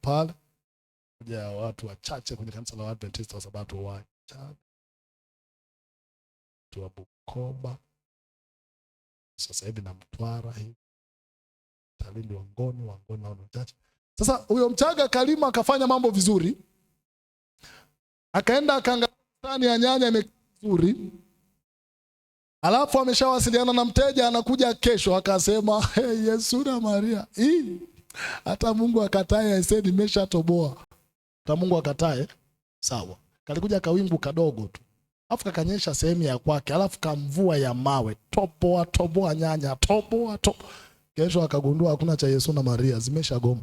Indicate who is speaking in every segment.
Speaker 1: pale, moja ya watu wachache kwenye kanisa la Waadventista wa Sabato wa Bukoba, sasa hivi na Mtwara hivi, Talindi, Wangoni na wachache. Sasa huyo Mchaga kalima akafanya mambo vizuri, akaenda akaangalia bustani ya nyanya imezuri, alafu ameshawasiliana na mteja, anakuja kesho, akasema hey, Yesu na Maria, hata Mungu akatae, aisee nimeshatoboa. Hata Mungu akatae, sawa. Kalikuja kawingu kadogo tu, alafu kakanyesha sehemu ya kwake, alafu kamvua ya mawe, toboa nyanya, toboa. Kesho akagundua hakuna cha Yesu na Maria, zimeshagoma,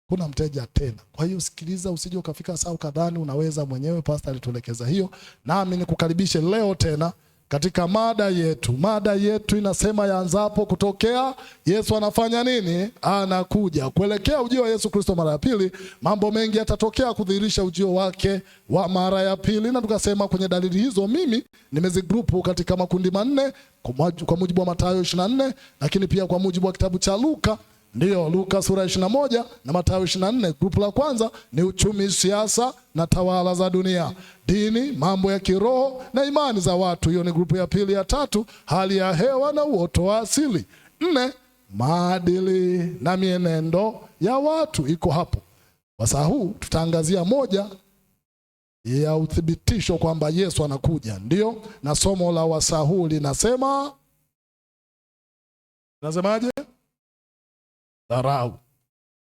Speaker 1: kuna mteja tena. Kwa hiyo sikiliza, usije ukafika saa kadhani unaweza mwenyewe. Pastor alituelekeza hiyo, nami nikukaribishe leo tena katika mada yetu. Mada yetu inasema yaanzapo kutokea, Yesu anafanya nini? Anakuja. Kuelekea ujio wa Yesu Kristo mara ya pili, mambo mengi yatatokea kudhihirisha ujio wake wa mara ya pili, na tukasema kwenye dalili hizo mimi nimezigrupu katika makundi manne kwa mujibu wa Mathayo 24, lakini pia kwa mujibu wa kitabu cha Luka. Ndiyo, Luka sura 21 na Mathayo 24. Grupu la kwanza ni uchumi, siasa na tawala za dunia, dini, mambo ya kiroho na imani za watu. Hiyo ni grupu ya pili. Ya tatu, hali ya hewa na uoto wa asili. 4, maadili na mienendo ya watu, iko hapo. Wasaa huu tutaangazia moja ya uthibitisho kwamba Yesu anakuja. Ndiyo, na somo la wasaa huu linasemaje? Dharau.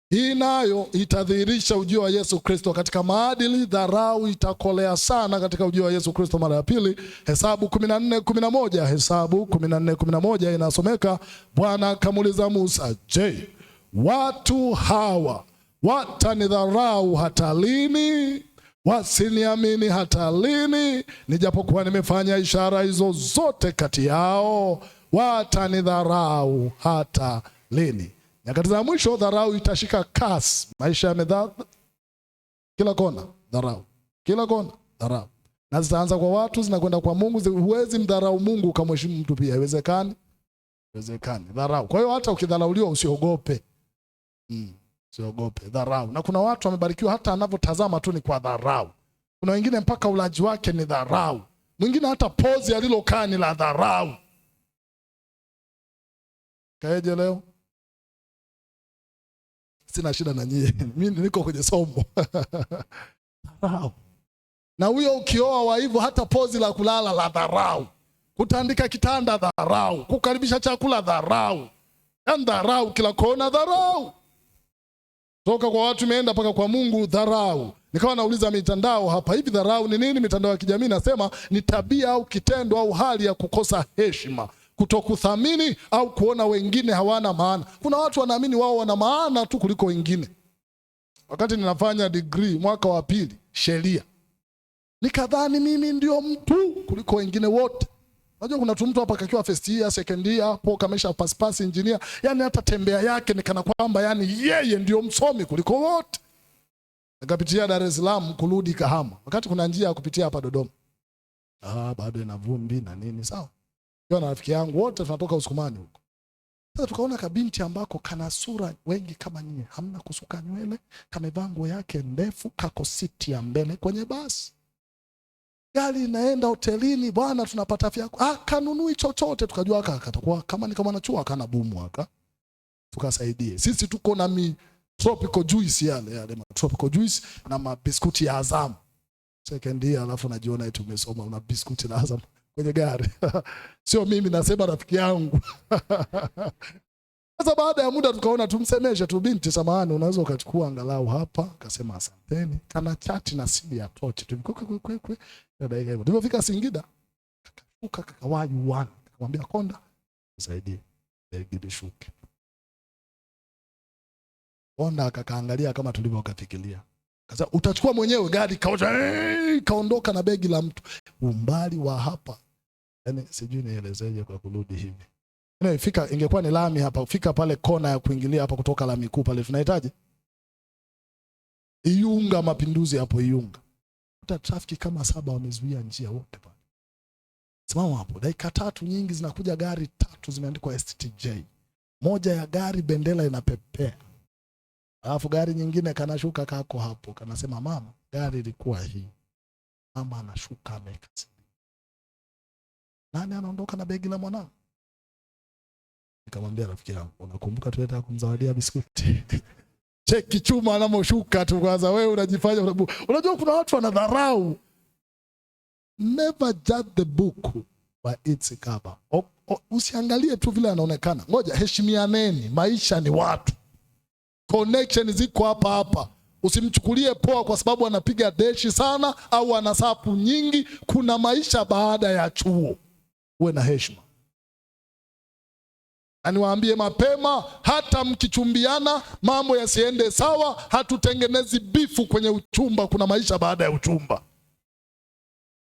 Speaker 1: Hii nayo itadhihirisha ujio wa Yesu Kristo katika maadili. Dharau itakolea sana katika ujio wa Yesu Kristo mara ya pili. Hesabu 14:11. Hesabu 14:11 inasomeka, Bwana akamuuliza Musa, je, watu hawa watanidharau hata lini? Wasiniamini hata lini? Nijapokuwa nimefanya ishara hizo zote kati yao, watanidharau hata lini? Nyakati za mwisho dharau itashika kasi. Maisha yamedhaa kila kona, dharau kila kona, dharau. Na zitaanza kwa watu, zinakwenda kwa Mungu. Huwezi mdharau Mungu ukamheshimu mtu pia, haiwezekani. Dharau. Kwa hiyo hata ukidharauliwa usiogope. Usiogope dharau. Na kuna watu wamebarikiwa hata anavyotazama tu ni kwa dharau. Kuna wengine mpaka ulaji wake ni dharau. Mwingine hata pozi alilokaa ni la dharau. Kaeje leo? Sina shida na nyie. Mimi niko kwenye somo. Dharau. Na huyo ukioa wa hivyo hata pozi la kulala la dharau. Kutandika kitanda dharau. Kukaribisha chakula dharau. Yaani dharau kila kona, dharau. Toka kwa watu imeenda mpaka kwa Mungu, dharau. Nikawa nauliza mitandao hapa, hivi dharau ni nini? Mitandao ya kijamii nasema ni tabia au kitendo au hali ya kukosa heshima, kutokuthamini au kuona wengine hawana maana. Kuna watu wanaamini wao wana maana tu kuliko wengine. Wakati ninafanya degree mwaka wa pili sheria, nikadhani mimi ndio mtu kuliko wengine wote. Unajua kuna mtu hapa kakiwa first year, second year, hapo kamesha pass engineer, yani hata tembea yake nikana kwamba yani yeye ndio msomi kuliko wote. Nikapitia Dar es Salaam kurudi Kahama, wakati kuna njia ya kupitia hapa Dodoma. Bado ina vumbi na nini, sawa. Kwa na rafiki yangu wote tunatoka Usukumani huko. Sasa tukaona kabinti ambako kana sura wengi kama nyie, hamna kusuka nywele, kamevaa nguo yake ndefu, kako siti ya mbele kwenye basi. Gari inaenda hotelini, bwana tunapata afya. Kanunui chochote, tukajua akatakuwa kama ni kama anachua kana bumu aka. Tukasaidie. Sisi tuko na tropical juice yale tropical juice na mabiskuti ya Azam. Second year alafu najiona eti umesoma una biskuti na Azam kwenye gari. Sio mimi nasema rafiki yangu. Sasa baada ya muda tukaona tumsemeshe tu, binti samahani unaweza ukachukua angalau hapa, akasema asanteni. Kana chati na simu ya tochi. Tulikwe. Tulipofika Singida, akashuka kakawai uani. Akamwambia konda, nisaidie. Begi shuke. Konda akakaangalia kama tulivyokafikiria. Akasema utachukua mwenyewe gari, kaondoka na begi la mtu. Umbali wa hapa. Yaani sijui nielezeje kwa kurudi hivi. Fika ingekuwa ni lami hapa, fika pale kona ya kuingilia hapa kutoka lami kuu pale tunahitaji Iyunga Mapinduzi hapo Iyunga. Kuta trafiki kama 7 wamezuia njia wote pale. Simama hapo, dakika 3 nyingi zinakuja gari 3 zimeandikwa STJ. Moja ya gari bendera inapepea. Alafu gari nyingine kanashuka kako hapo, kanasema mama, gari ilikuwa hii. Mama anashuka amekasirika. Nani anaondoka na begi la mwanangu? Nikamwambia rafiki yangu, unakumbuka tulitaka kumzawadia biskuti? Cheki chuma anamoshuka tu kwanza, wewe unajifanya unajua kuna watu wanadharau. Never judge the book by its cover. Usiangalie tu vile anaonekana. Ngoja, heshimianeni, maisha ni watu. Connection ziko hapa hapa. Usimchukulie poa kwa sababu anapiga deshi sana au ana sapu nyingi. Kuna maisha baada ya chuo. Uwe na heshima. Na niwaambie mapema, hata mkichumbiana mambo yasiende sawa, hatutengenezi bifu kwenye uchumba. Kuna maisha baada ya uchumba.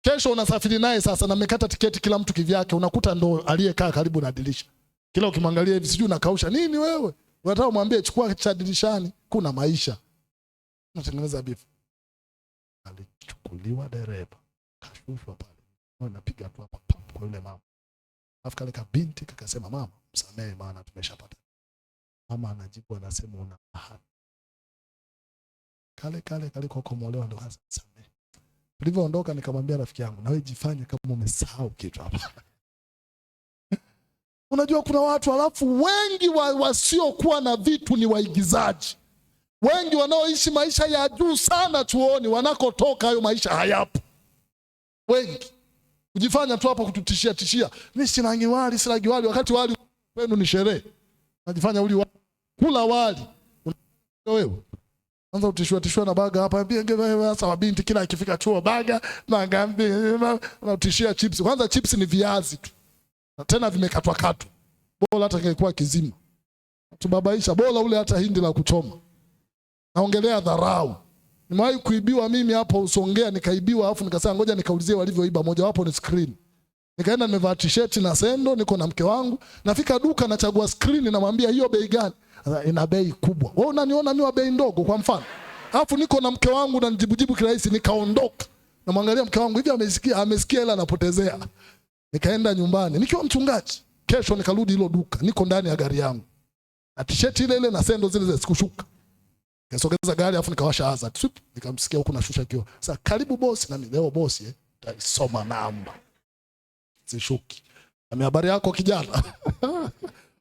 Speaker 1: Kesho unasafiri naye sasa na mmekata tiketi kila mtu kivyake, unakuta ndo aliyekaa karibu na dirisha. Kila ukimwangalia hivi sijui unakausha nini wewe? Unataka umwambie chukua cha dirishani. Kuna maisha. Unatengeneza bifu. Alichukuliwa dereva, kashushwa pale. Unapiga tu hapa kwa yule mama. Alafu kale kabinti kakasema mama, msamehe maana tumeshapata. Mama anajibu anasema una bahati. Kale kwa kumolewa ndo hasa msamehe. Tulivyoondoka nikamwambia rafiki yangu, na wewe jifanye kama umesahau kitu hapa. Unajua kuna watu alafu wengi wasiokuwa na vitu ni waigizaji. Wengi wanaoishi maisha ya juu sana chuoni, wanakotoka hayo maisha hayapo. Wengi ujifanya tu hapa kututishia. Mimi silagi wali wakati wali kwenu ni sherehe. Unajifanya uli wali. Kula wali. Wewe anza utishwa na baga hapa, sasa wabinti kila akifika chuo baga na ngambi unatishia chips. Kwanza chips ni viazi tu. Na tena vimekatwa katwa. Bora hata ingekuwa kizima. Tubabaisha bora ule hata hindi la kuchoma. Naongelea dharau. Nimewahi kuibiwa mimi hapo Usongea, nikaibiwa alafu nikasema ngoja nikaulizie walivyoiba, moja wapo ni screen. Nikaenda nimevaa t-shirt na sendo, niko na mke wangu, nafika duka nachagua screen, namwambia hiyo bei gani? Ina bei kubwa. Wewe unaniona mimi wa bei ndogo kwa mfano. Alafu niko na mke wangu na nijibujibu kirahisi, nikaondoka. Namwangalia mke wangu hivi amesikia ila anapotezea. Nikaenda nyumbani nikiwa mchungaji. Kesho nikarudi hilo duka, niko ndani ya gari yangu. Na t-shirt ile na sendo zile sikushuka. Nikasogeza gari alafu nikawasha hazard. Nikamsikia huko nashusha kio. Sasa karibu bosi, na mimi leo bosi taisoma namba. Sishuki. Na habari yako kijana?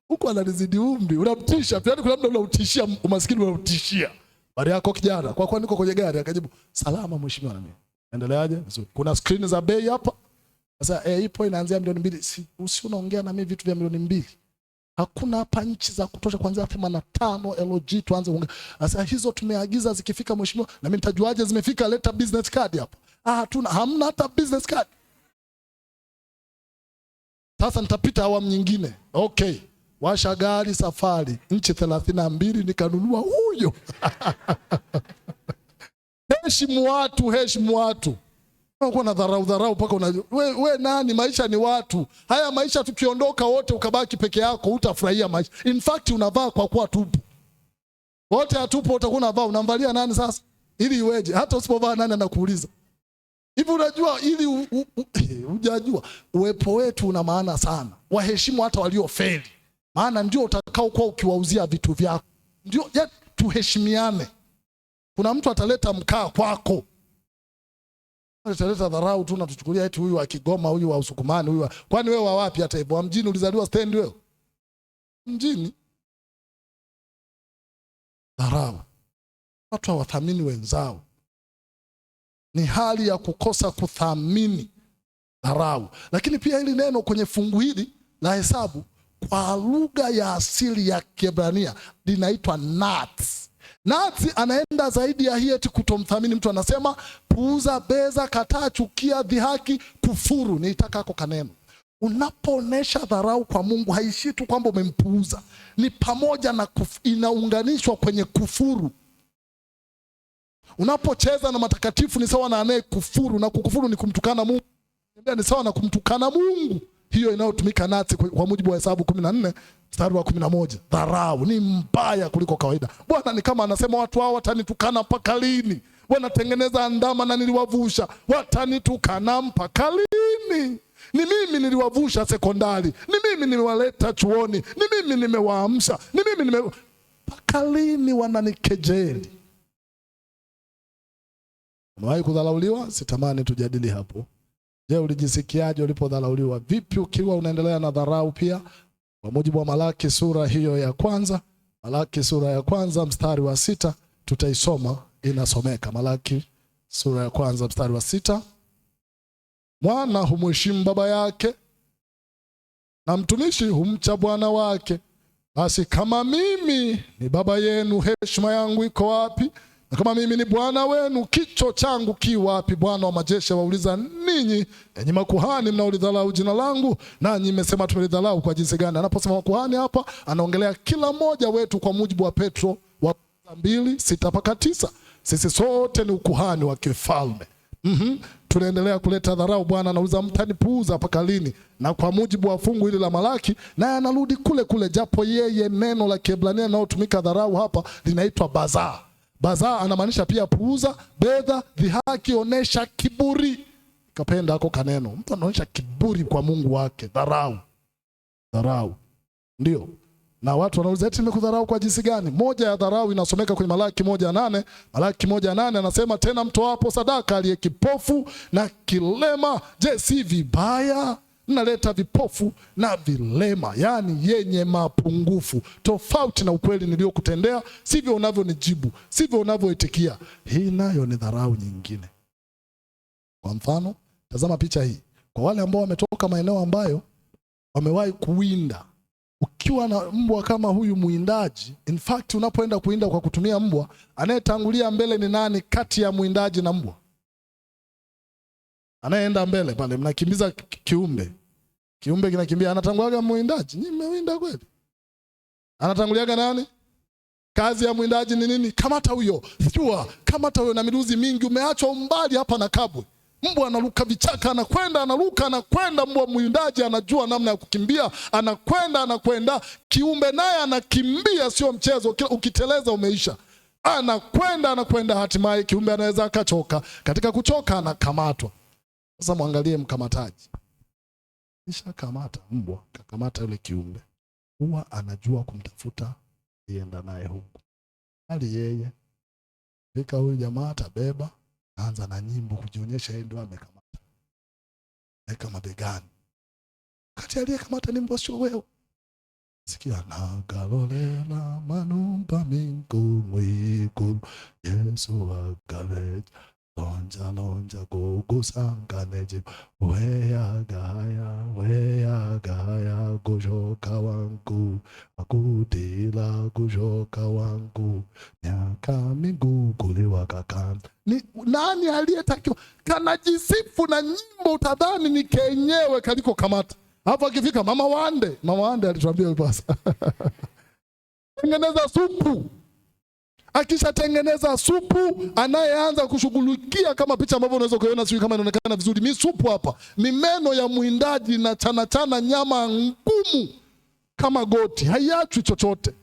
Speaker 1: Huko analizidi umri, unamtisha. Yaani kuna mtu unamtishia, umaskini unamtishia. Habari yako kijana? Kwa kuwa niko kwenye gari akajibu, "Salama mheshimiwa na mimi." Endeleaje? Kuna screen za bei hapa. Sasa ipo inaanzia milioni 2. Usi unaongea na mimi vitu vya milioni 2. Hakuna hapa nchi za kutosha kuanzia 85 LG tuanze kuongea. Sasa hizo tumeagiza zikifika mheshimiwa, na mimi nitajuaje zimefika? Leta business card hapa. Hamna hata business card. Sasa nitapita awamu nyingine. Okay. Washa gari safari nchi 32 nikanunua huyo. Heshimu watu. Unakuwa na dharau paka we nani? Maisha ni watu. Haya maisha tukiondoka wote ukabaki peke yako utafurahia maisha. In fact unavaa kwa kuwa tupo. Wote hatupo utakuwa unavaa, unamvalia nani sasa? Ili iweje? Hata usipovaa nani anakuuliza? Hivi unajua ili hujajua uwepo wetu una maana sana. Waheshimu hata waliofeli. Maana ndio utakao kwa ukiwauzia vitu vyako. Ndio tuheshimiane. Kuna mtu ataleta mkaa kwako. Ataleta dharau tu na tuchukulia eti huyu wa Kigoma, huyu wa Usukumani, huyu. Kwani wewe wa wapi hata hivyo? Mjini ulizaliwa stand wewe? Mjini. Dharau. Watu hawathamini wenzao. Ni hali ya kukosa kuthamini dharau. Lakini pia hili neno kwenye fungu hili la hesabu kwa lugha ya asili ya Kiebrania linaitwa nats. Nats anaenda zaidi ya hii eti kutomthamini mtu, anasema puuza, beza, kataa, chukia, dhihaki, kufuru. Nitaka hako kaneno. Unapoonesha dharau kwa Mungu haishi tu kwamba umempuuza, ni pamoja na inaunganishwa kwenye kufuru. Unapocheza na matakatifu ni sawa na anaye kufuru, na kukufuru ni kumtukana Mungu. Ni sawa na kumtukana Mungu. Hiyo inayotumika nati kwa mujibu wa Hesabu 14 mstari wa 11. Dharau ni mbaya kuliko kawaida. Bwana ni kama anasema watu hao watanitukana mpaka lini? Wanatengeneza ndama na niliwavusha. Watanitukana mpaka lini? Ni mimi niliwavusha sekondari. Ni mimi niliwaleta chuoni. Ni mimi nimewaamsha. Ni mimi mpaka lini wananikejeli? Umewahi kudharauliwa? Sitamani tujadili hapo. Je, ulijisikiaje ulipodharauliwa? Vipi ukiwa unaendelea na dharau pia? Kwa mujibu wa Malaki sura hiyo ya kwanza, Malaki sura ya kwanza mstari wa 6 tutaisoma, inasomeka. Malaki sura ya kwanza mstari wa 6. Mwana humheshimu baba yake na mtumishi humcha bwana wake. Basi kama mimi ni baba yenu, heshima yangu iko wapi? Na kama mimi ni bwana wenu, kicho changu ki wapi? Bwana wa majeshi wauliza ninyi, enyi makuhani mnaolidharau jina langu, nanyi mmesema tumelidharau kwa jinsi gani? Anaposema makuhani hapa, anaongelea kila mmoja wetu kwa mujibu wa Petro wa 2:6-9. Sisi sote ni ukuhani wa kifalme. Tunaendelea kuleta dharau. Bwana anauliza mtanipuuza mpaka lini? Na kwa mujibu wa fungu hili la Malaki, naye anarudi kule kule, japo yeye neno la Kiebrania linalotumika dharau hapa linaitwa bazaa. Bazaa anamaanisha pia puuza, bedha, dhihaki, onesha kiburi. Kapenda hako kaneno. Mtu anaonyesha kiburi kwa Mungu wake, dharau. Dharau. Ndio. Na watu wanauliza eti nimekudharau kwa jinsi gani? Moja ya dharau inasomeka kwenye Malaki 1:8. Malaki 1:8 anasema tena mtoapo sadaka aliye kipofu na kilema, je, si vibaya? Naleta vipofu na vilema, yani yenye mapungufu, tofauti na ukweli niliokutendea, sivyo unavyonijibu, sivyo unavyoitikia. Hii nayo ni dharau nyingine. Kwa mfano, tazama picha hii. Kwa wale ambao wametoka maeneo ambayo wamewahi kuwinda, ukiwa na mbwa kama huyu muindaji, in fact unapoenda kuinda kwa kutumia mbwa, anayetangulia mbele ni nani kati ya muindaji na mbwa? Anayeenda mbele pale, mnakimbiza kiumbe. Kiumbe kinakimbia, anatanguliaga muindaji. Nyinyi mmewinda kweli? Anatanguliaga nani? Kazi ya muindaji ni nini? Kamata huyo. Sijua, kamata huyo na miruzi mingi, umeachwa umbali hapa na kabwe. Mbwa anaruka vichaka, anakwenda, anaruka, anakwenda. Mbwa muindaji anajua namna ya kukimbia, anakwenda. Kiumbe naye anakimbia, sio mchezo. Ukiteleza umeisha. Anakwenda, hatimaye kiumbe anaweza akachoka. Katika kuchoka anakamatwa. Sasa muangalie mkamataji. Kisha kamata mbwa, kakamata yule kiumbe, huwa anajua kumtafuta yenda naye huko. Hali yeye fika huyu jamaa atabeba, anza na nyimbo kujionyesha yeye ndio amekamata. Weka mabegani. Kati aliyekamata ni mbwa, sio wewe. Sikia na galolela manumba mingu mwiku Yesu akaveja lonja kukusanganeje weya gaya kushoka wangu akudila kushoka wangu nyaka mingu kuliwa kakana. Ni nani aliyetakiwa? Kanajisifu na nyimbo, utadhani ni kenyewe kaliko kamata. Hapo akifika Mama Wande alituambia upasa. Tengeneza supu. Akisha tengeneza supu, anayeanza kushughulikia kama picha ambavyo unaweza kuiona, sio kama inaonekana vizuri. Mimi supu hapa, ni meno ya muindaji na chana nyama ngumu kama goti, haiachwi chochote.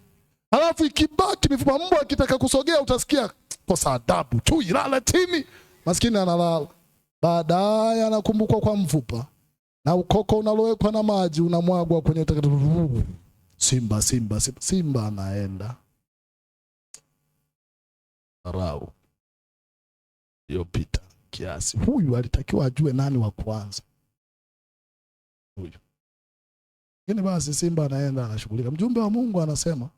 Speaker 1: Halafu ikibaki mifupa, mbwa akitaka kusogea utasikia kosa adabu tu, ilala chini. Maskini analala. Baadaye anakumbukwa kwa mfupa. Na ukoko unalowekwa na maji unamwagwa kwenye Simba anaenda. Dharau iliyopita kiasi. Huyu alitakiwa ajue nani wa kwanza. Huyu. Lakini basi Simba anaenda anashughulika. Mjumbe wa Mungu anasema,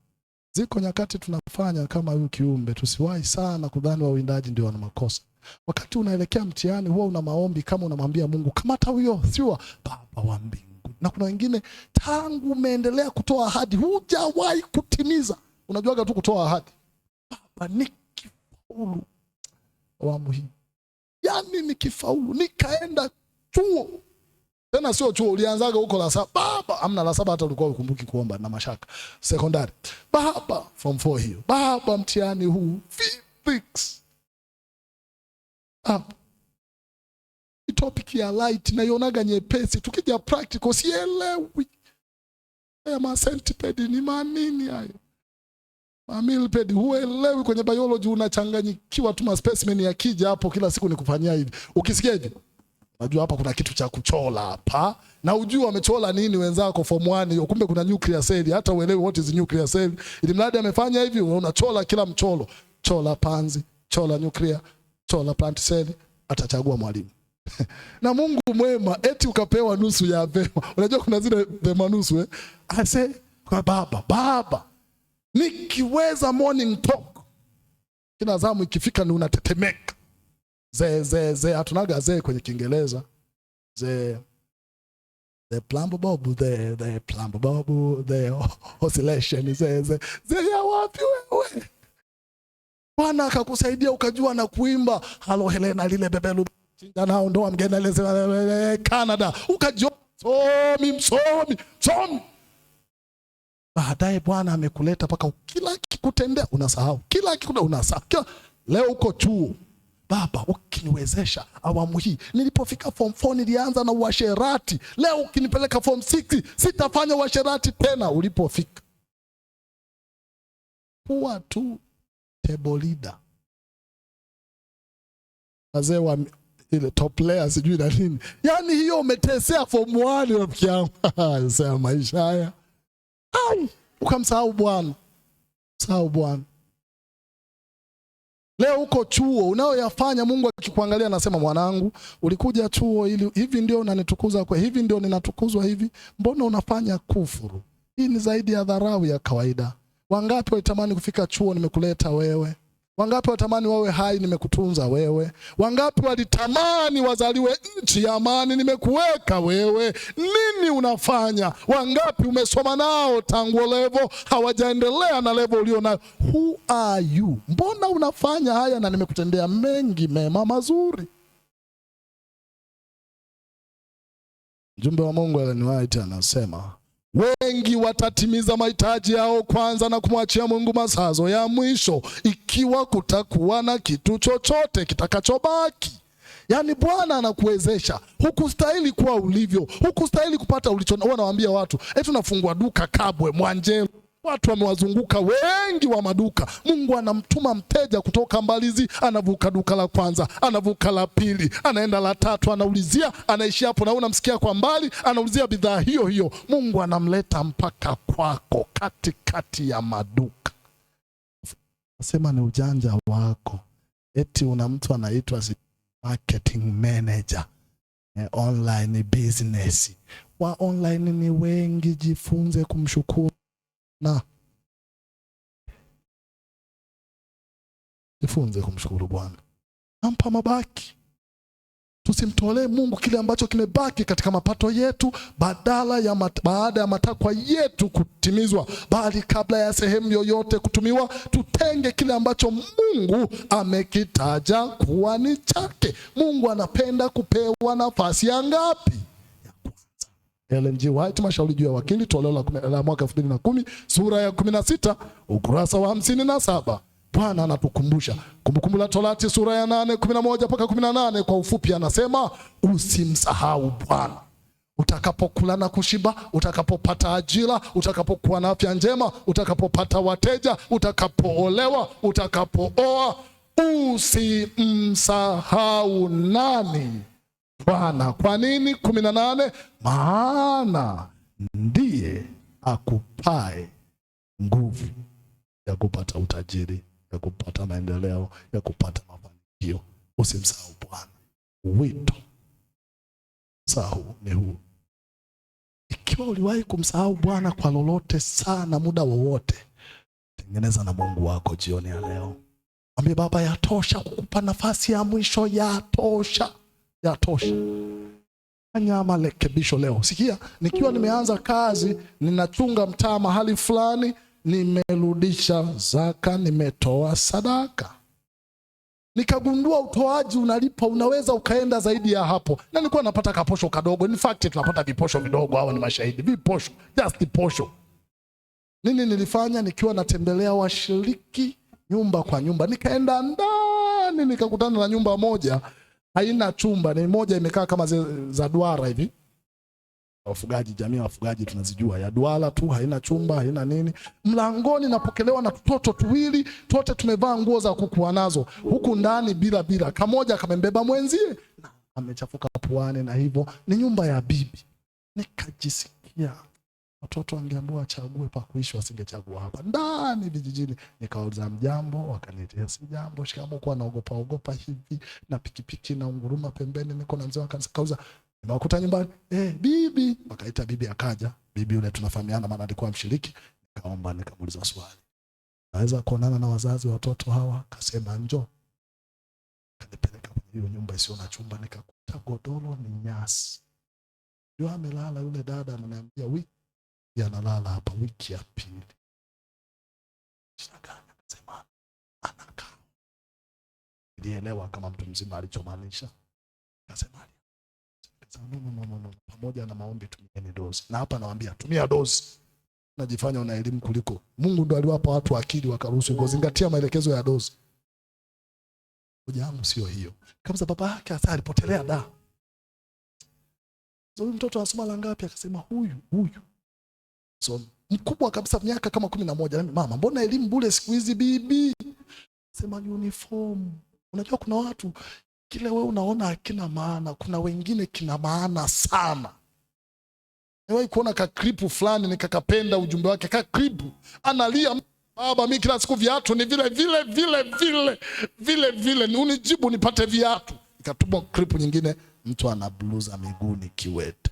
Speaker 1: ziko nyakati tunafanya kama huyu kiumbe, tusiwahi sana kudhani wawindaji ndio wana makosa. Wakati unaelekea mtihani, huwa una maombi kama unamwambia Mungu, kamata huyo, sio Baba wa mbinguni. Na kuna wengine tangu umeendelea kutoa ahadi hujawahi kutimiza. Unajuaga tu kutoa ahadi. Baba nikifaulu awamu hii, yani nikifaulu nikaenda chuo. Tena sio chuo, ulianzaga huko la 7. Baba, amna la 7 hata ulikuwa ukumbuki kuomba na mashaka. Sekondari. Baba, form 4 hiyo. Baba, mtihani huu physics. Topic ya light na ionaga nyepesi, tukija practical sielewi. Ya centipede ni manini hayo? Millipede huelewi. Kwenye biology unachanganyikiwa tu, specimen yakija hapo kila siku nikufanyia hivi. Ukisikia hivi, Unajua hapa kuna kitu cha kuchola hapa. Na ujue wamechola nini wenzako form 1, kumbe kuna nuclear cell, hata uelewe what is nuclear cell. Ili mradi amefanya hivi, unachola kila mcholo. Chola panzi, chola nuclear, chola plant cell, atachagua mwalimu. Na Mungu mwema, eti ukapewa nusu ya vema. Unajua kuna zile vema nusu ase kwa baba. Nikiweza morning talk, kina zamu ikifika ni unatetemeka. Hatunaga kwenye Kiingereza. The plumber bob, the plumber bob, the oscillation, ya wapi wewe? Bwana akakusaidia ukajua na kuimba Halo Helena lile bebelu nao ndo mgeneleze Canada, ukajua msomi. Baadaye Bwana amekuleta paka kila kikutendea unasahau, kila kikutendea unasahau. Leo uko chuo, baba ukiniwezesha awamu hii, nilipofika form 4 nilianza na uasherati, leo ukinipeleka form 6 sitafanya uasherati tena. Ulipofika kuwa tu table leader, wazee wa ile top player sijui na nini. Yani hiyo umetesea form 1 rafiki yangu. Sasa maisha haya. Ukamsahau Bwana. Sahau Bwana. Leo uko chuo, unaoyafanya Mungu akikuangalia anasema mwanangu, ulikuja chuo ili hivi ndio unanitukuza kwa hivi ndio ninatukuzwa hivi, mbona unafanya kufuru? Hii ni zaidi ya dharau ya kawaida. Wangapi walitamani kufika chuo, nimekuleta wewe? Wangapi walitamani wawe hai, nimekutunza wewe? Wangapi walitamani wazaliwe nchi ya amani, nimekuweka wewe? Nini unafanya? Wangapi umesoma nao tangu level hawajaendelea na level ulio nayo? Who are you? Mbona unafanya haya na nimekutendea mengi mema mazuri? Mjumbe wa Mungu Ellen White anasema wengi watatimiza mahitaji yao kwanza na kumwachia Mungu masazo ya mwisho, ikiwa kutakuwa na kitu chochote kitakachobaki. Yani Bwana anakuwezesha. Hukustahili kuwa ulivyo. Hukustahili kupata ulicho. Wanawaambia watu, tunafungua duka Kabwe, Mwanjelo. Watu wamewazunguka wengi wa maduka. Mungu anamtuma mteja kutoka Mbalizi, anavuka duka la kwanza, anavuka la pili, anaenda la tatu, anaulizia, anaishi hapo na unamsikia kwa mbali, anaulizia bidhaa hiyo hiyo. Mungu anamleta mpaka kwako katikati ya maduka. Nasema ni ujanja wako. Eti una mtu anaitwa marketing manager, online business. Wa online ni wengi, jifunze kumshukuru. Na jifunze kumshukuru Bwana. Nampa mabaki. Tusimtolee Mungu kile ambacho kimebaki katika mapato yetu baada ya matakwa yetu kutimizwa, bali kabla ya sehemu yoyote kutumiwa, tutenge kile ambacho Mungu amekitaja kuwa ni chake. Mungu anapenda kupewa nafasi ya ngapi? Ellen G. White, Mashauri juu ya Wakili, toleo la mwaka 2010, sura ya 16, ukurasa wa 57. Bwana anatukumbusha. Kumbukumbu la Torati sura ya 8, 11 mpaka 18, kwa ufupi anasema usimsahau Bwana. Utakapokula na kushiba, utakapopata ajira, utakapokuwa na afya njema, utakapopata wateja, utakapoolewa, utakapooa, usimsahau nani? Bwana. Kwa nini? 18, maana ndiye akupae nguvu ya kupata utajiri, ya kupata maendeleo, ya kupata mafanikio. Usimsahau Bwana. Wito sahau ni huu. Ikiwa uliwahi kumsahau Bwana kwa lolote sana, muda wowote, tengeneza na Mungu wako jioni ya leo. Mwambie Baba, yatosha kukupa nafasi ya mwisho, yatosha. Fanya marekebisho leo. Sikia, nikiwa nimeanza kazi, ninachunga mtaa mahali fulani, nimerudisha zaka, nimetoa sadaka. Nikagundua utoaji unalipa, unaweza ukaenda zaidi ya hapo. Na nilikuwa napata kaposho kadogo. In fact tunapata viposho vidogo, hawa ni mashahidi. Viposho, just posho. Nini nilifanya? Nikiwa natembelea washiriki nyumba kwa nyumba, nikaenda ndani, nikakutana na nyumba moja haina chumba, ni moja imekaa kama za duara hivi. Wafugaji, jamii ya wafugaji tunazijua, ya duara tu, haina chumba, haina nini. Mlangoni napokelewa na tutoto tuwili, tote tumevaa nguo za kukua nazo. Huku ndani bila, kamoja kamembeba mwenzie. amechafuka puani na hivyo. Ni nyumba ya bibi. Nikajisikia watoto wangeambiwa wachague pa kuishi wasingechagua hapa. Ndani vijijini nikauliza mjambo, wakanitia si jambo. Shikamoo, kwa naogopa hivi na pikipiki na unguruma pembeni, niko na mzee wa kanisa. Kauza nimewakuta nyumbani. Bibi. Wakaita bibi, akaja. Bibi yule tunafahamiana maana alikuwa mshiriki. Nikaomba, nikamuuliza swali. Naweza kuonana na wazazi wa watoto hawa? Akasema njoo. Kanipeleka kwenye hiyo nyumba isiyo na chumba, nikakuta godoro ni nyasi. Yule amelala yule dada, ananiambia wiki analala hapa, wiki ya pili. Shaganya akasema anakaa. Nilielewa kama mtu mzima alichomaanisha. Akasema no. Pamoja na maombi tumieni dozi. Na hapa nawaambia tumia dozi. Najifanya una elimu kuliko Mungu. Ndo aliwapa watu akili wakaruhusu kuzingatia maelekezo ya dozi. Hoja yangu sio hiyo. Kabisa baba yake hasa alipotelea da. So mtoto anasoma la ngapi? Akasema huyu. So mkubwa kabisa miaka kama 11. Mama, mbona elimu bure siku hizi bibi? Sema uniform. Unajua kuna watu kile wewe unaona hakina maana, kuna wengine kina maana sana. Niwahi kuona ka clip fulani nikakapenda ujumbe wake. Ka clip analia, baba mimi kila siku viatu ni vile ni unijibu nipate viatu. Ikatuma clip nyingine mtu ana bluza miguuni kiwete.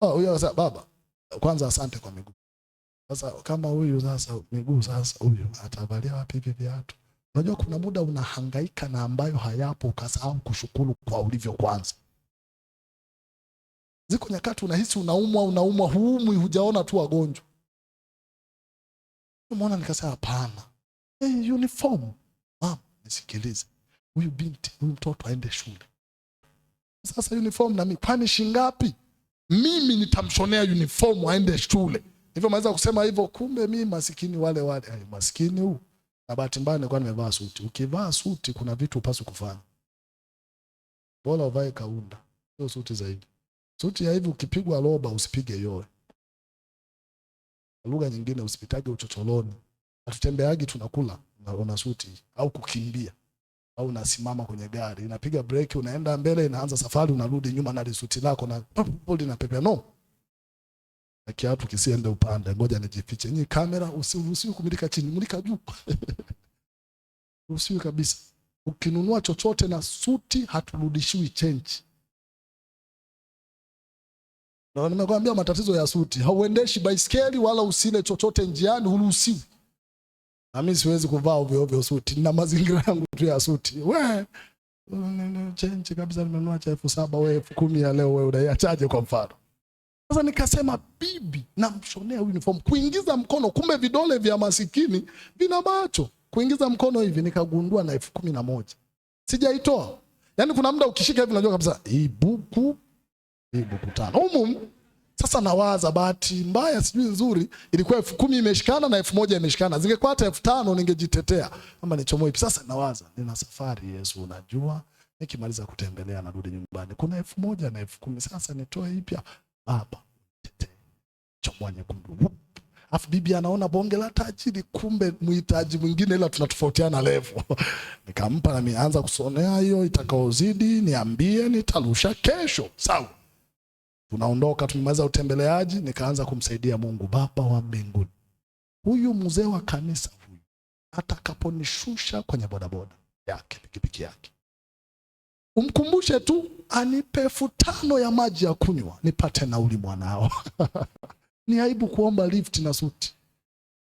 Speaker 1: Huyo sasa baba kwanza asante kwa miguu. Sasa kama huyu sasa miguu, sasa huyu atavalia wapi hivi viatu? Unajua kuna muda unahangaika na ambayo hayapo ukasahau kushukuru kwa ulivyo kwanza. Ziko nyakati unahisi unaumwa huumwi, hujaona tu wagonjwa. Umeona, nikasema hapana. Uniform. Mama, nisikilize. Huyu binti, huyu mtoto aende shule. Sasa uniform na mimi kwani shingapi? Mimi nitamshonea uniform aende shule. Hivyo maweza kusema hivyo, kumbe mimi maskini wale. Maskini huu. Na bahati mbaya nilikuwa nimevaa suti. Ukivaa suti kuna vitu upaswi kufanya. Bora uvae kaunda. Sio suti zaidi. Suti ya hivi ukipigwa roba usipige yoe. Lugha nyingine usipitage uchocholoni. Hatutembeagi tunakula una suti au kukimbia. Au unasimama kwenye gari, inapiga breki, unaenda mbele, inaanza safari, unarudi nyuma na suti lako na poli na pepe. No. Na kiatu kisiende upande, ngoja nijifiche. Ni kamera usiruhusiwi kumulika chini, mulika juu. Usiwe kabisa. Ukinunua chochote na suti haturudishiwi change. Na nimekwambia matatizo ya suti. Hauendeshi baiskeli wala usile chochote njiani, huruhusiwi. Na mimi siwezi kuvaa ovyo suti. Nina mazingira yangu tu ya suti. Change kabisa, nimenunua cha 7,000 wewe 10,000 ya leo, wewe unaiachaje kwa mfano? Sasa nikasema bibi namshonea uniform, kuingiza mkono, kumbe vidole vya masikini vina macho. Kuingiza mkono hivi nikagundua na 11,000. Sijaitoa. Yaani kuna muda ukishika hivi unajua kabisa hii buku 5. Sasa nawaza bahati mbaya sijui nzuri ilikuwa 10,000 imeshikana na 1,000 imeshikana. Zingekuwa hata 5,000 ningejitetea kama nichomoe hivi. Sasa nawaza nina safari, Yesu unajua, nikimaliza kutembelea narudi nyumbani. Kuna 1,000 na 10,000, sasa nitoe ipi? Baba tetee. Chomoa nyekundu. Afu bibi anaona bonge la tajiri, kumbe muhitaji mwingine, ila tunatofautiana level. Nikampa na nianza kusonea hiyo, itakaozidi niambie, nitarusha kesho. Sawa. Tunaondoka, tumemaliza utembeleaji, nikaanza kumsaidia Mungu. Baba wa mbinguni, huyu mzee wa kanisa huyu atakaponishusha kwenye bodaboda yake, pikipiki yake, umkumbushe tu anipe 5,000 ya maji ya kunywa nipate nauli mwanao. Ni aibu kuomba lift na suti.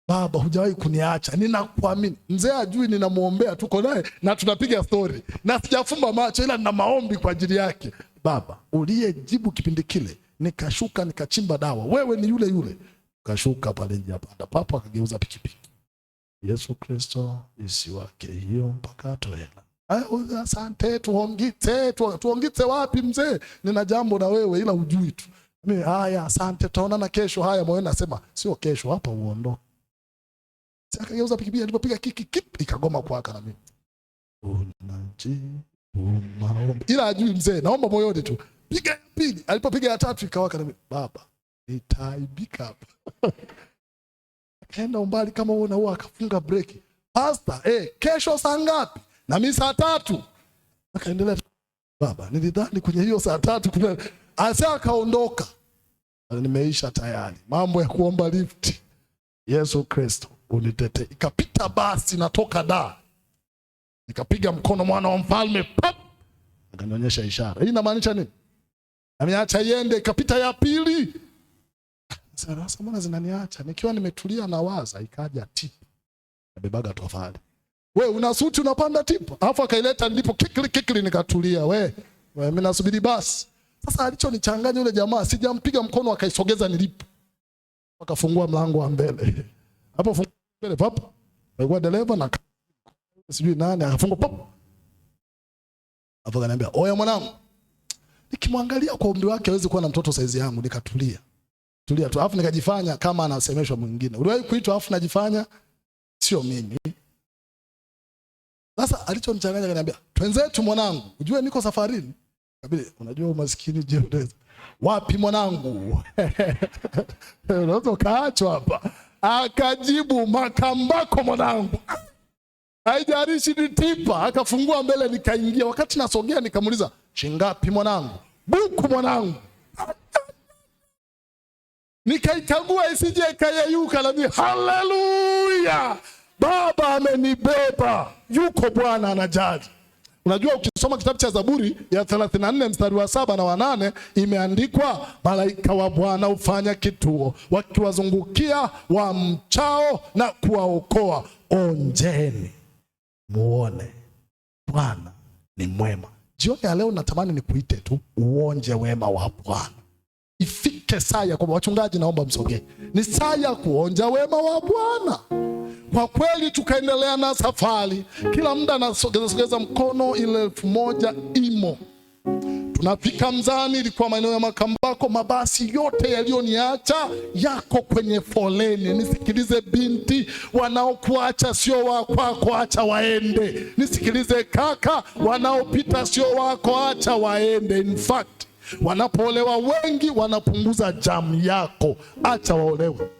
Speaker 1: Baba, hujawahi kuniacha, ninakuamini. Mzee ajui ninamuombea, tuko naye na tunapiga story. Na sijafumba macho, ila nina maombi kwa ajili yake. Baba, uliyejibu kipindi kile, nikashuka nikachimba dawa. Wewe ni yule. Kashuka pale nje hapa. Papa akageuza pikipiki. Yesu Kristo isiwake hiyo mpaka atoela. Asante, tuongite wapi mzee? Nina jambo na wewe ila hujui tu. Mimi haya, asante, tutaonana kesho. Haya, moyo nasema sio kesho, hapa uondoke. Akageuza pikipiki, alipopiga kiki ikagoma kuwaka na mimi. Unajibu maombi. Ila ajui mzee, naomba moyoni tu. Piga ya pili, alipopiga ya 3 ikawaka na mimi. Baba, nitaibika hapa. Akaenda umbali kama huo na huo, akafunga breki. Pastor, kesho saa ngapi? Na mimi saa 3. Akaendelea Baba, nilidhani kwenye hiyo saa 3 kuna asa, akaondoka. Nimeisha tayari. Mambo ya kuomba lift. Yesu Kristo unitetee. Ikapita basi natoka Dar. Nikapiga mkono mwana wa mfalme, pap! Akanionyesha ishara. Hii inamaanisha nini? Ameacha iende. Ikapita ya pili. Sasa mbona zinaniacha? Nikiwa nimetulia na waza, ikaja tipa. Nabebaga tofali. We una suti unapanda tipa. Alafu akaileta ndipo kikili nikatulia. We mimi nasubiri basi. Sasa alichonichanganya yule jamaa, sijampiga mkono akaisogeza nilipo. Akafungua mlango wa mbele. Hapo fungua mbele papa. Alikuwa dereva na sijui nani akafungua papa. Hapo akaniambia, "Oya mwanangu." Nikimwangalia kwa umri wake hawezi kuwa na mtoto saizi yangu, nikatulia. Tulia tu. Alafu nikajifanya kama anasemeshwa mwingine. Uliwahi kuitwa alafu najifanya sio mimi. Sasa alichonichanganya akaniambia, "Twenzetu mwanangu, ujue niko safarini." Kabili, unajua umaskini je, wapi mwanangu? Unaweza kaachwa hapa. Akajibu, "Makambako mwanangu." Haijalishi ni tipa. Akafungua mbele nikaingia. Wakati nasogea nikamuuliza, "Shingapi mwanangu?" "Buku mwanangu." Nikaikagua isije ikayeyuka, na mimi haleluya, Baba amenibeba. Yuko Bwana anajali. Unajua ukisoma kitabu cha Zaburi ya 34 mstari wa 7 na wa 8 imeandikwa, "Malaika wa Bwana hufanya kituo wakiwazungukia wamchao na kuwaokoa. Onjeni muone Bwana ni mwema." Jioni ya leo natamani nikuite tu uonje wema wa Bwana. Ifike saa ya kwa wachungaji, naomba msogee. Ni saa ya kuonja wema wa Bwana. Kwa kweli tukaendelea na safari. Kila muda anasogeza mkono, ile 1000 imo. Tunafika Mzani, ilikuwa maeneo ya Makambako. Mabasi yote yaliyoniacha yako kwenye foleni. Nisikilize binti, wanaokuacha sio wako, acha waende. Nisikilize kaka, wanaopita sio wako, acha waende. In fact, wanapoolewa wengi wanapunguza jamu yako, acha waolewe.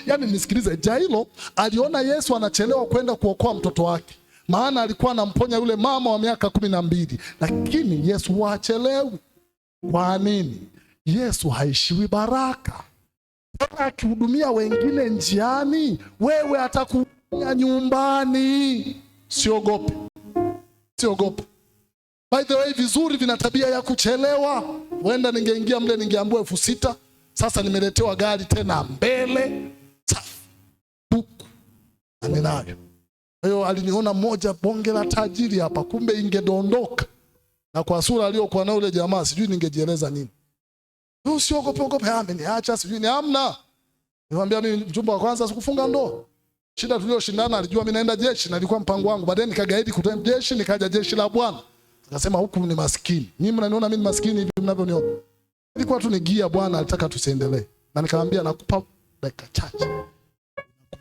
Speaker 1: Yaani nisikilize, Jairo aliona Yesu anachelewa kwenda kuokoa mtoto wake. Maana alikuwa anamponya yule mama wa miaka 12. Lakini Yesu hachelewi. Kwa nini? Yesu haishiwi baraka. Kama akihudumia wengine njiani, wewe atakuhudumia nyumbani. Siogope. Siogope. By the way, vizuri vina tabia ya kuchelewa. Huenda ningeingia mle ningeambiwa 6000. Sasa nimeletewa gari tena mbele. Safi. Buku. Amenayo. Kwa hiyo aliniona mmoja bonge la tajiri hapa, kumbe ingedondoka. Na kwa sura aliyokuwa na yule jamaa sijui ningejieleza nini. Usiogope, ameniacha sijui ni amna. Niwaambia mimi mchumba wa kwanza sikufunga ndoa. Shida tulioshindana, alijua mimi naenda jeshi na ilikuwa mpango wangu. Baadaye nikagaidi kutoa jeshi, nikaja jeshi la Bwana. Akasema huku ni maskini. Nyinyi mnaniona mimi maskini hivi mnavyoniona. Ilikuwa tu ni gia, Bwana alitaka tusiendelee. Na nikamwambia nakupa dakika chache.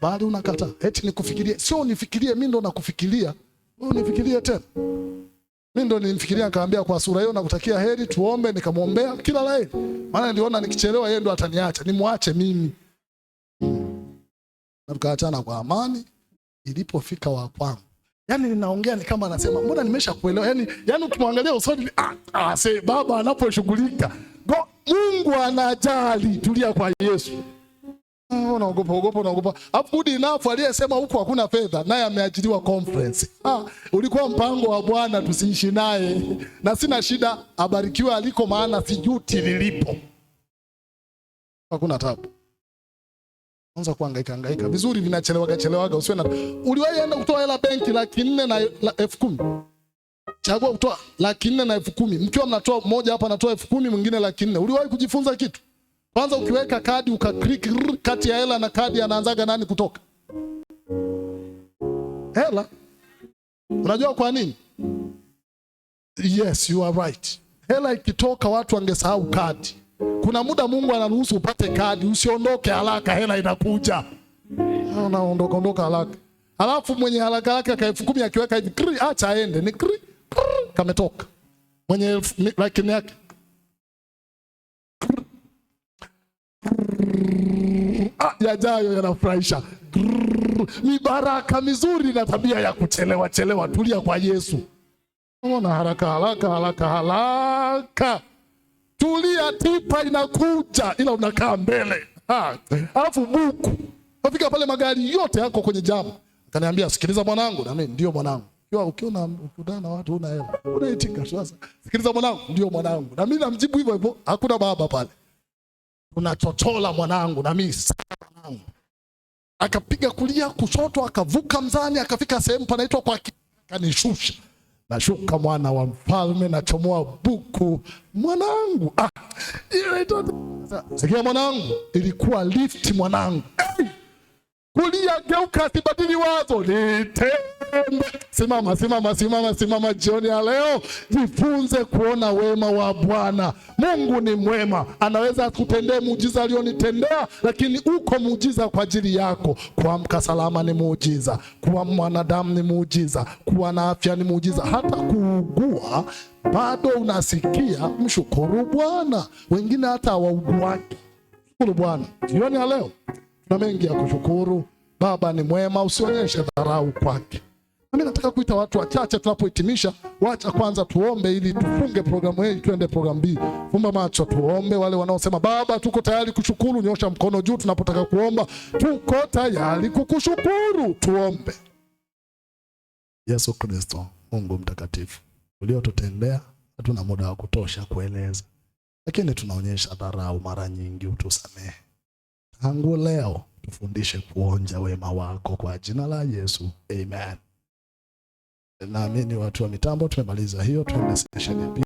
Speaker 1: Bali unakataa. Eti nikufikirie. Sio nifikirie, mimi ndo nakufikiria. Wewe unifikirie tena. Mimi ndo nimfikiria, nikamwambia kwa sura hiyo nakutakia heri, tuombe, nikamwombea kila la heri. Maana niliona nikichelewa yeye ndo ataniacha, nimwache mimi. Na tukaachana kwa amani. Ilipofika wa kwangu, yaani ninaongea ni kama anasema mbona nimeshakuelewa. Yaani ukimwangalia usoni say baba anaposhughulika. Mungu anajali, tulia kwa Yesu. Unaogopa. Hapo good enough aliyesema huko hakuna fedha, naye ameajiriwa conference. Ulikuwa mpango wa Bwana tusiishi naye. Na sina shida, abarikiwe aliko, maana sijuti nilipo. Hakuna tabu. Anza kuhangaika. Vizuri vinachelewaga. Usiwe na uliwahi enda kutoa hela benki 400 na 10,000. Chagua kutoa 400 na 10,000. Mkiwa mnatoa mmoja hapa anatoa 10,000, mwingine 400. Uliwahi kujifunza kitu? Kwanza ukiweka kadi ukaklik kati ya hela na kadi anaanzaga nani kutoka? Hela. Unajua kwa nini? Yes, you are right. Hela ikitoka watu wangesahau kadi. Kuna muda Mungu anaruhusu upate kadi, usiondoke haraka, hela inakuja. Unaondoka haraka. Alafu mwenye haraka yake ka 10,000 akiweka hivi, acha aende, ni kametoka. Mwenye lakini yake yajayo yanafurahisha. Ni baraka mizuri na tabia ya kuchelewa. Tulia kwa Yesu. Unaona haraka. Tulia, tipa inakuja, ila unakaa mbele. Alafu buku. Nafika pale magari yote yako kwenye jamu. Akaniambia, sikiliza mwanangu. Na mimi ndio mwanangu. Ukikutana na watu una hela, unaitika sasa. Sikiliza mwanangu, ndio mwanangu. Na mimi namjibu hivyo hivyo, hakuna baba pale. Unachochola mwanangu, na mimi mwanangu. Akapiga kulia kushoto, akavuka mzani, akafika sehemu panaitwa kwa kanishusha. Nashuka mwana wa mfalme, nachomoa buku. Mwanangu, sikia mwanangu, ilikuwa lifti mwanangu. Kulia geuka, sibadili wazo, nitende. Simama jioni ya leo, jifunze kuona wema wa Bwana. Mungu ni mwema, anaweza kutendea muujiza alionitendea, lakini uko muujiza kwa ajili yako. Kuamka salama ni muujiza, kuwa mwanadamu ni muujiza, kuwa na afya ni muujiza, hata kuugua bado unasikia, mshukuru Bwana. Wengine hata hawauguaki. Shukuru Bwana. Jioni ya leo na mengi ya kushukuru. Baba ni mwema, usionyeshe dharau kwake. Mimi nataka kuita watu wachache tunapohitimisha. Wacha kwanza tuombe ili tufunge programu hii tuende program B. Fumba macho tuombe. Wale wanaosema Baba tuko tayari kushukuru, nyosha mkono juu tunapotaka kuomba. Tuko tayari kukushukuru, tuombe. Yesu Kristo, Mungu mtakatifu, uliotutendea hatuna muda wa kutosha kueleza, lakini tunaonyesha dharau mara nyingi, utusamehe. Tangu leo tufundishe kuonja wema wako kwa jina la Yesu. Amen. Naamini watu wa mitambo tumemaliza hiyo, tuende session ya pili.